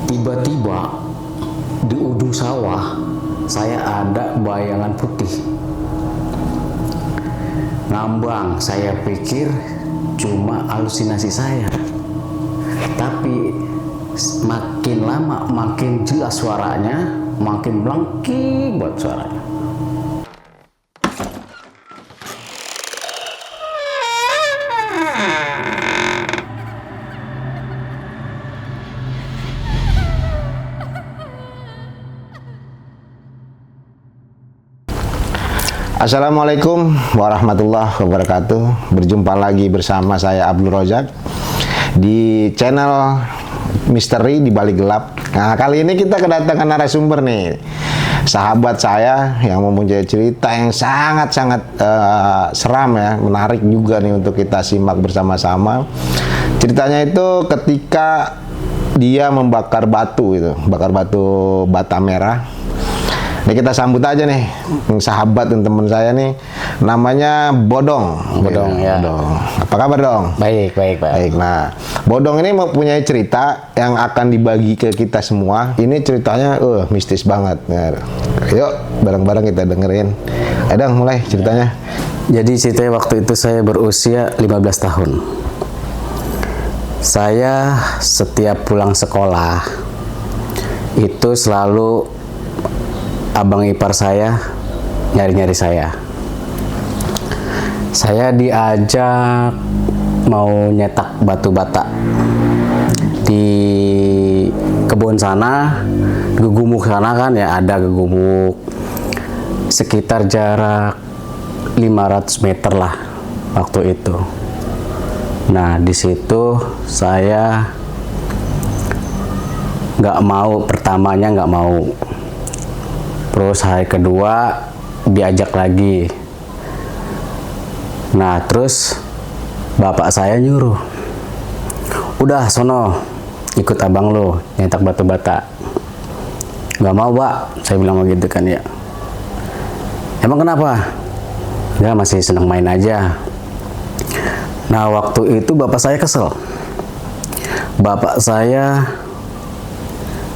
Tiba-tiba di ujung sawah saya ada bayangan putih ngambang. Saya pikir cuma halusinasi saya, tapi makin lama makin jelas suaranya, makin melengking buat suaranya. Assalamualaikum warahmatullahi wabarakatuh. Berjumpa lagi bersama saya Abdul Rozak di channel Misteri di Balik Gelap. Nah, kali ini kita kedatangan narasumber nih, sahabat saya yang mempunyai cerita yang sangat-sangat seram ya, menarik juga nih untuk kita simak bersama-sama. Ceritanya itu ketika dia membakar batu itu, bakar batu bata merah. Ini kita sambut aja nih sahabat dan teman saya nih, namanya Bodong. Ya. Bodong. Apa kabar Dong? Baik. Baik. Nah, Bodong ini mempunyai cerita yang akan dibagi ke kita semua. Ini ceritanya mistis banget. Nah, yuk bareng-bareng kita dengerin. Dong, mulai ceritanya. Jadi ceritanya waktu itu saya berusia 15 tahun. Saya setiap pulang sekolah itu selalu abang ipar saya nyari-nyari saya. Saya diajak mau nyetak batu bata di kebun sana, gegumuk sana kan ya, ada gegumuk sekitar jarak 500 meter lah waktu itu. Nah, di situ saya pertamanya nggak mau. Terus hari kedua diajak lagi. Nah, terus bapak saya nyuruh, udah sono ikut abang lo nyetak batu bata. Nggak mau Pak, saya bilang begitu kan ya. Emang kenapa? Dia masih senang main aja. Nah, waktu itu bapak saya kesel. Bapak saya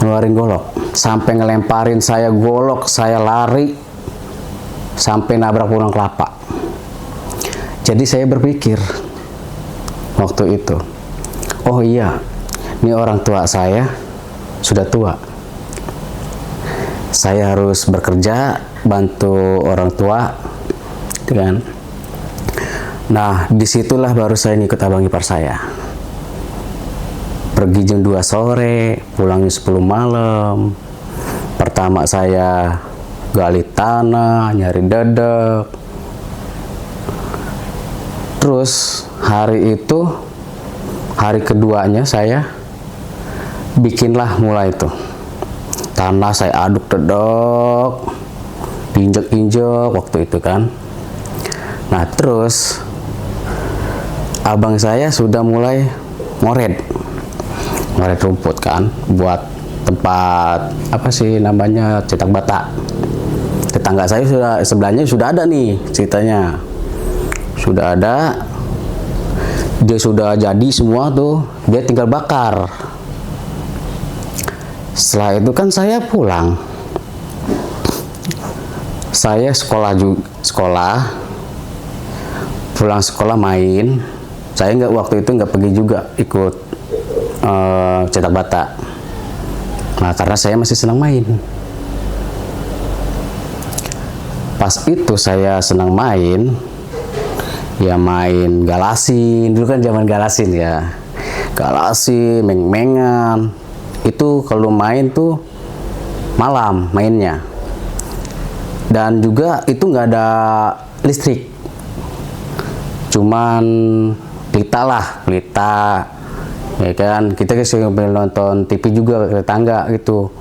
ngeluarin golok, sampai ngelemparin saya golok, saya lari sampai nabrak pohon kelapa. Jadi saya berpikir waktu itu, oh iya, ini orang tua saya sudah tua, saya harus bekerja bantu orang tua, kan? Nah, disitulah baru saya ngikut abang ipar saya. Pergi jam 2 sore, pulangnya 10 malam. Pertama saya gali tanah, nyari dedek. Terus hari keduanya saya bikinlah mulai itu. Tanah saya aduk dedek, diinjek-injek waktu itu kan. Nah, terus abang saya sudah mulai ngoret rumput kan, buat tempat cetak bata. Tetangga saya sebelahnya sudah ada nih ceritanya, sudah ada, dia sudah jadi semua tuh, dia tinggal bakar. Setelah itu kan saya pulang, saya pulang sekolah main. Saya waktu itu nggak pergi juga ikut cetak bata. Nah, karena saya masih senang main. Pas itu saya senang main, ya main galasin. Dulu kan zaman galasin ya. Galasin, meng-mengan. Itu kalau main tuh malam mainnya. Dan juga itu nggak ada listrik. Cuman pelita. Ya kan, kita sering nonton TV juga ke tetangga gitu.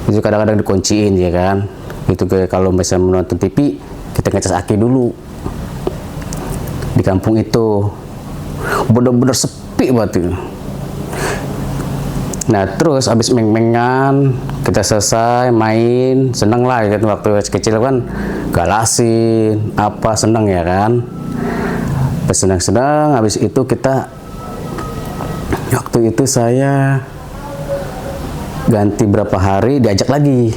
Itu kadang-kadang dikunciin ya kan. Itu kalau misalnya menonton TV, kita ngecas aki dulu. Di kampung itu bener-bener sepi banget. Nah, terus abis meng-mengan, kita selesai main, seneng lah ya kan, waktu kecil kan galasin, seneng ya kan. Senang-senang, habis itu waktu itu saya ganti berapa hari diajak lagi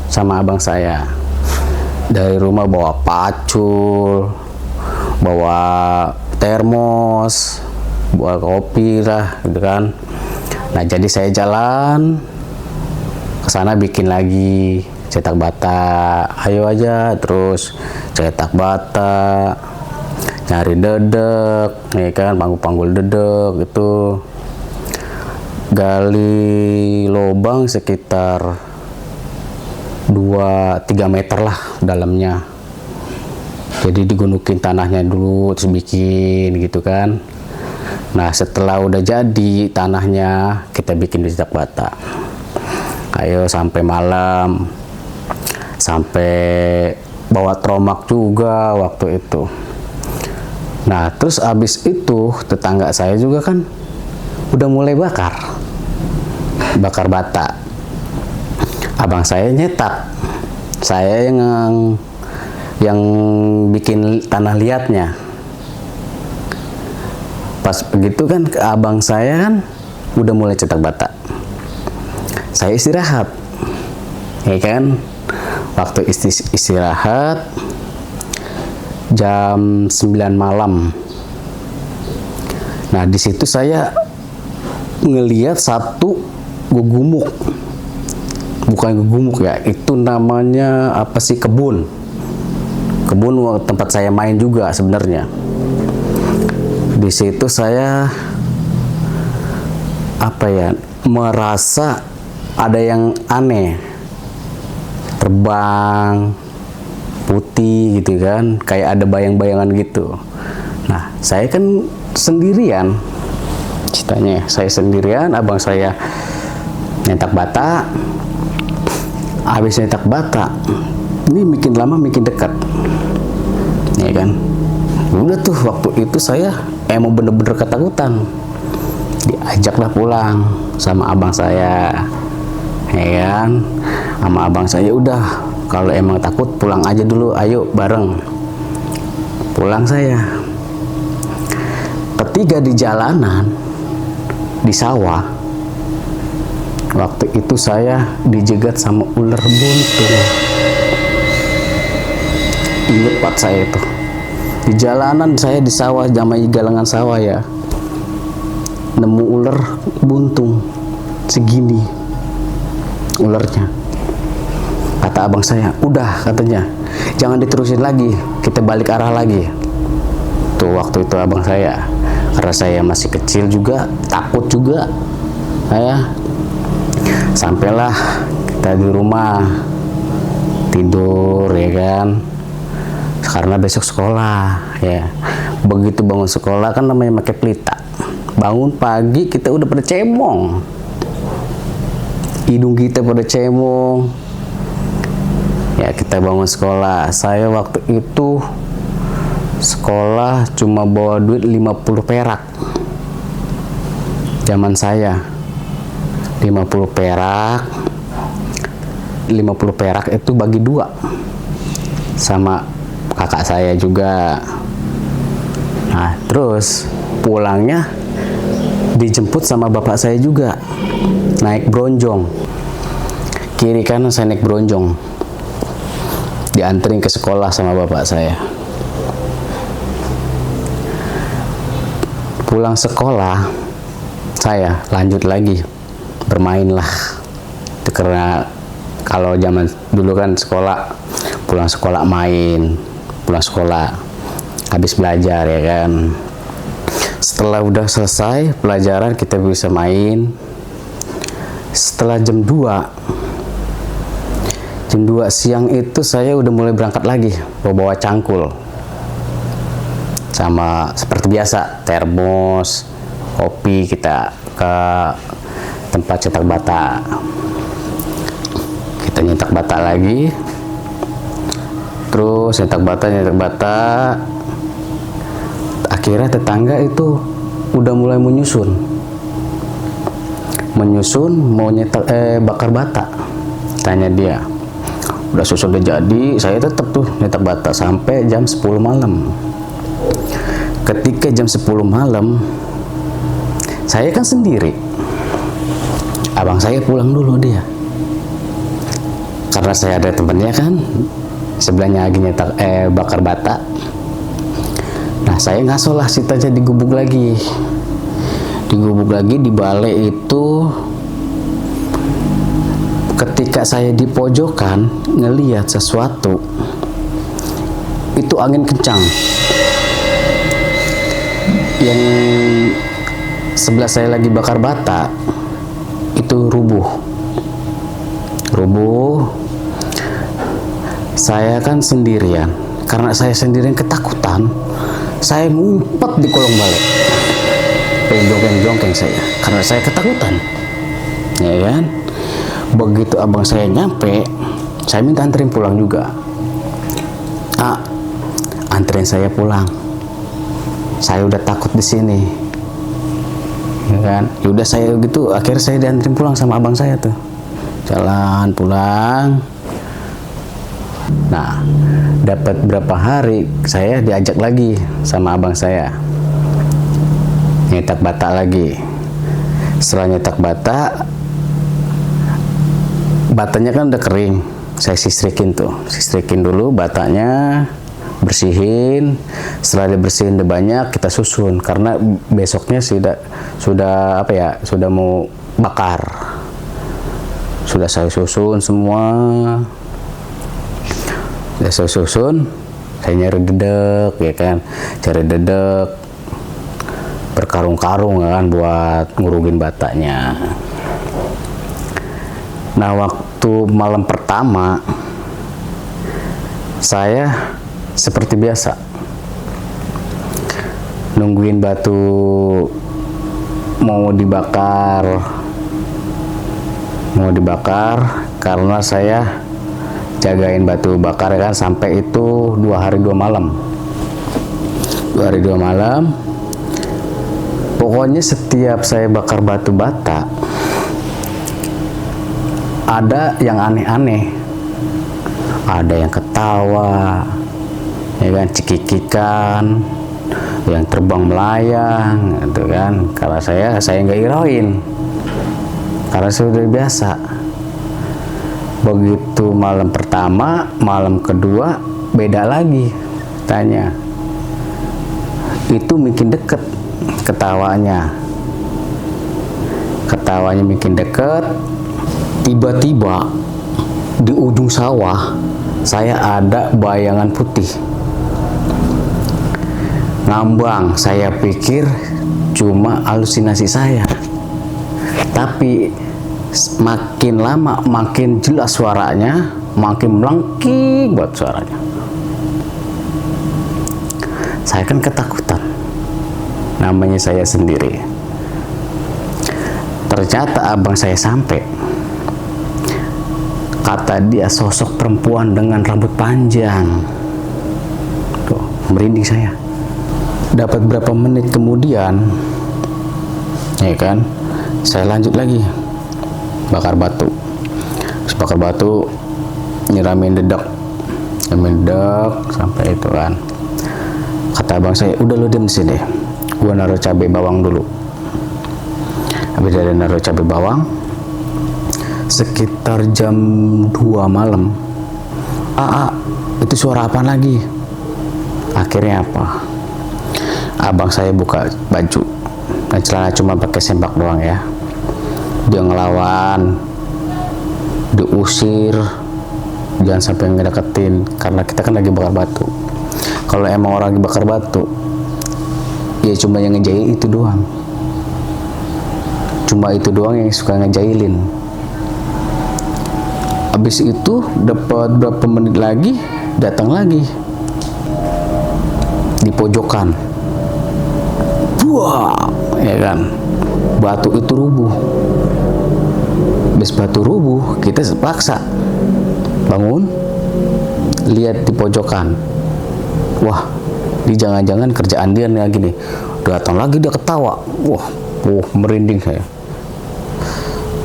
sama abang saya. Dari rumah bawa pacul, bawa termos, bawa kopi lah gitu kan. Nah jadi saya jalan ke sana bikin lagi cetak bata, ayo aja terus cetak bata, nyari dedek, nih kan panggul dedek itu, gali lubang sekitar 2-3 meter lah dalamnya. Jadi digunukin tanahnya dulu terus bikin gitu kan. Nah setelah udah jadi tanahnya kita bikin di cetak bata. Ayo sampai malam, sampai bawa tromak juga waktu itu. Nah terus abis itu tetangga saya juga kan udah mulai bakar bata. Abang saya nyetak, saya yang bikin tanah liatnya. Pas begitu kan abang saya kan udah mulai cetak bata, saya istirahat, ya kan. Waktu istirahat jam 9 malam. Nah di situ saya ngelihat satu gugumuk, bukan gugumuk ya, itu namanya apa sih, kebun tempat saya main juga sebenarnya. Di situ saya apa ya, merasa ada yang aneh, terbang putih gitu kan, kayak ada bayang-bayangan gitu. Nah saya kan sendirian, ceritanya saya sendirian, abang saya nyetak bata. Habis nyetak bata ini makin lama makin dekat, ya kan. Udah tuh waktu itu saya emang bener-bener ketakutan, diajaklah pulang sama abang saya, ya kan. Sama abang saya, udah kalau emang takut pulang aja dulu, ayo bareng pulang. Saya ketiga di jalanan di sawah, waktu itu saya dijegat sama ular buntung. Ingat Pak saya itu di jalanan, saya di sawah, namanya galangan sawah ya, nemu ular buntung segini ularnya. Kata abang saya, udah katanya jangan diterusin lagi, kita balik arah lagi. Tuh waktu itu abang saya, karena saya masih kecil juga, takut juga saya. Sampailah kita di rumah tidur, ya kan, karena besok sekolah ya. Begitu bangun sekolah kan namanya pakai pelita, bangun pagi kita udah pada cemong, hidung kita pada cemong ya. Kita bangun sekolah, saya waktu itu sekolah cuma bawa duit 50 perak zaman saya. 50 perak itu bagi 2 sama kakak saya juga. Nah terus pulangnya dijemput sama bapak saya juga, naik bronjong, kiri kanan saya naik bronjong, dianterin ke sekolah sama bapak saya. Pulang sekolah saya lanjut lagi bermain lah. Karena kalau zaman dulu kan sekolah, pulang sekolah main, pulang sekolah habis belajar, ya kan. Setelah udah selesai pelajaran kita bisa main. Setelah jam 2 siang itu saya udah mulai berangkat lagi, bawa cangkul sama seperti biasa, termos, kopi, kita ke tempat cetak bata. Kita nyetak bata lagi, terus nyetak bata. Akhirnya tetangga itu udah mulai menyusun mau nyetak bakar bata. Tanya dia, udah susun udah jadi. Saya tetap tuh nyetak bata sampai jam 10 malam. Ketika jam 10 malam saya kan sendiri, abang saya pulang dulu dia. Karena saya ada temennya kan, sebelahnya lagi bakar bata. Nah, saya ngaso lah ceritanya digubuk lagi. Digubuk lagi di balai itu. Ketika saya di pojokan ngelihat sesuatu, itu angin kencang. Yang sebelah saya lagi bakar bata itu rubuh. Saya kan sendirian. Karena saya sendirian ketakutan, saya ngumpet di kolong balai. Jongkeng saya karena saya ketakutan. Ya kan? Begitu abang saya nyampe, saya minta anterin pulang juga. Anterin saya pulang. Saya udah takut di sini. Ya kan? Yaudah saya gitu, akhirnya saya dianterin pulang sama abang saya tuh. Jalan pulang. Nah, dapat berapa hari saya diajak lagi sama abang saya. Nyetak bata lagi. Setelah nyetak bata, batanya kan udah kering, saya sistrikin dulu batanya, bersihin. Setelah dibersihin udah banyak, kita susun karena besoknya sudah mau bakar. Sudah saya susun semua, saya nyari dedek, ya kan, cari dedek berkarung-karung kan buat ngurugin batanya. Nah, waktu malam pertama saya seperti biasa nungguin batu mau dibakar karena saya jagain batu bakar kan sampai itu 2 hari 2 malam. Pokoknya setiap saya bakar batu bata ada yang aneh-aneh, ada yang ketawa, ya kan, cekikikan, yang terbang melayang, gitu kan. Karena saya nggak hirauin, karena sudah biasa. Begitu malam pertama, malam kedua beda lagi, tanya. Itu makin deket ketawanya makin deket. Tiba-tiba di ujung sawah saya ada bayangan putih ngambang. Saya pikir cuma halusinasi saya, tapi makin lama makin jelas suaranya, makin melengking buat suaranya. Saya kan ketakutan, namanya saya sendiri. Ternyata abang saya sampai. Kata dia sosok perempuan dengan rambut panjang. Tuh, merinding saya. Dapat berapa menit kemudian, ya kan, saya lanjut lagi bakar batu. Terus bakar batu, nyiramin dedek sampai itu kan. Kata abang saya, udah lu diam di sini, gua naruh cabai bawang dulu. Habis dari naruh cabai bawang, sekitar jam 2 malam, itu suara apa lagi? Akhirnya apa? Abang saya buka baju dan celana, cuma pakai sempak doang ya. Dia ngelawan, diusir, jangan sampai ngedeketin, karena kita kan lagi bakar batu. Kalau emang orang lagi bakar batu, ya cuma yang ngejail itu doang. Cuma itu doang yang suka ngejailin. Habis itu dapat berapa menit lagi, datang lagi di pojokan. Wah, ya kan, batu itu rubuh. Habis batu rubuh, kita paksa bangun, lihat di pojokan. Wah, ini jangan-jangan kerjaan dia lagi nih. Datang lagi dia ketawa. Wah, merinding saya.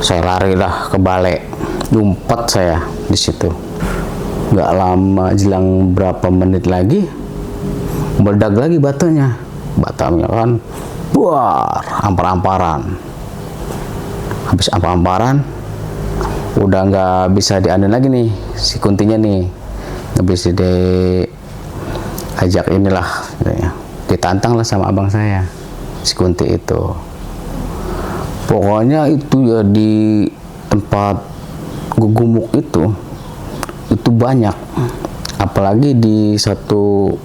Saya lari lah ke balai. Ngumpet saya di situ. Nggak lama, jelang berapa menit lagi, meledak lagi batanya kan, buar, ampar-amparan. habis ampar-amparan udah nggak bisa dianu lagi nih si Kuntinya nih, nggak bisa diajak inilah gitu ya. Ditantang lah sama abang saya si Kunti itu. Pokoknya itu ya di tempat gugumuk itu banyak, apalagi di satu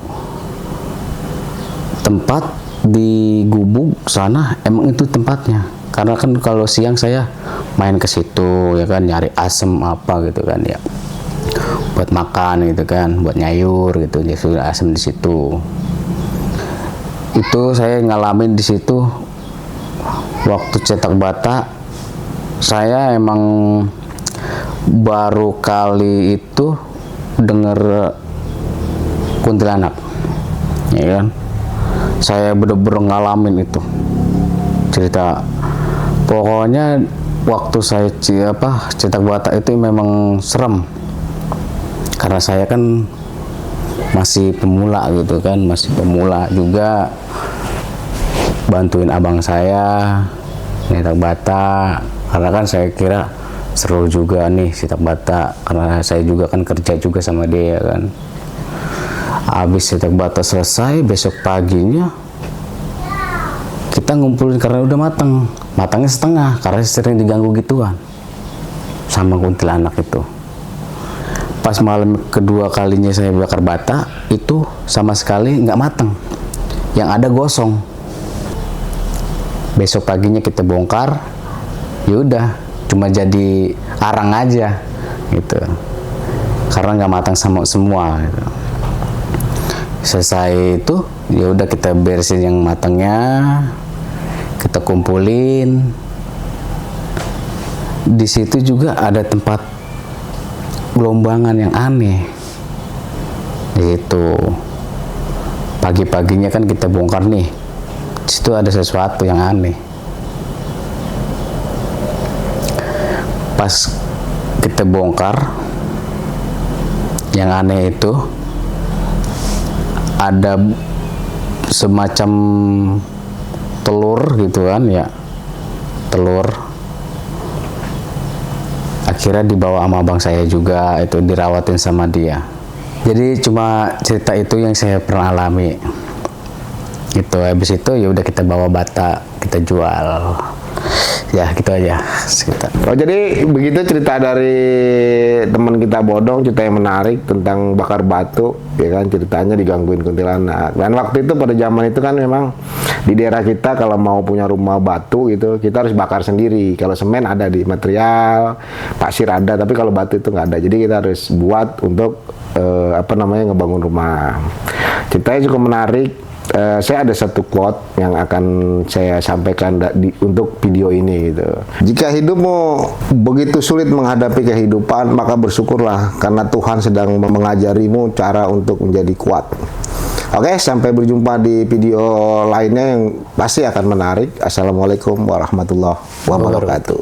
tempat di gubuk sana emang itu tempatnya. Karena kan kalau siang saya main ke situ ya kan, nyari asem apa gitu kan ya, buat makan gitu kan, buat nyayur gitu, jadi sudah asem di situ. Itu saya ngalamin di situ waktu cetak bata. Saya emang baru kali itu denger kuntilanak, ya kan. Saya bener-bener ngalamin itu cerita. Pokoknya waktu saya cetak bata itu memang serem, karena saya kan masih pemula gitu kan, masih pemula juga, bantuin abang saya cetak bata, karena kan saya kira seru juga nih cetak bata, karena saya juga kan kerja juga sama dia kan. Habis cetak bata selesai, besok paginya kita ngumpulin karena udah matangnya setengah, karena sering diganggu gituan sama kuntilanak itu. Pas malam kedua kalinya saya bakar bata itu sama sekali nggak matang, yang ada gosong. Besok paginya kita bongkar, yaudah cuma jadi arang aja gitu, karena nggak matang sama semua gitu. Selesai itu ya udah kita beresin yang matangnya, kita kumpulin. Di situ juga ada tempat gelombangan yang aneh gitu. Pagi-paginya kan kita bongkar nih, di situ ada sesuatu yang aneh. Pas kita bongkar, yang aneh itu ada semacam telur gitu kan ya, telur. Akhirnya dibawa sama abang saya juga, itu dirawatin sama dia. Jadi cuma cerita itu yang saya pernah alami gitu. Habis itu ya udah kita bawa bata, kita jual. Ya gitu aja cerita. Oh, jadi begitu cerita dari teman kita Bodong, cerita yang menarik tentang bakar batu, ya kan, ceritanya digangguin kuntilanak. Dan waktu itu pada zaman itu kan memang di daerah kita kalau mau punya rumah batu gitu, kita harus bakar sendiri. Kalau semen ada di material, pasir ada, tapi kalau batu itu nggak ada. Jadi kita harus buat untuk ngebangun rumah. Ceritanya cukup menarik. Saya ada satu quote yang akan saya sampaikan untuk video ini gitu. Jika hidupmu begitu sulit menghadapi kehidupan, maka bersyukurlah karena Tuhan sedang mengajarimu cara untuk menjadi kuat. Oke, sampai berjumpa di video lainnya yang pasti akan menarik. Assalamualaikum warahmatullahi wabarakatuh.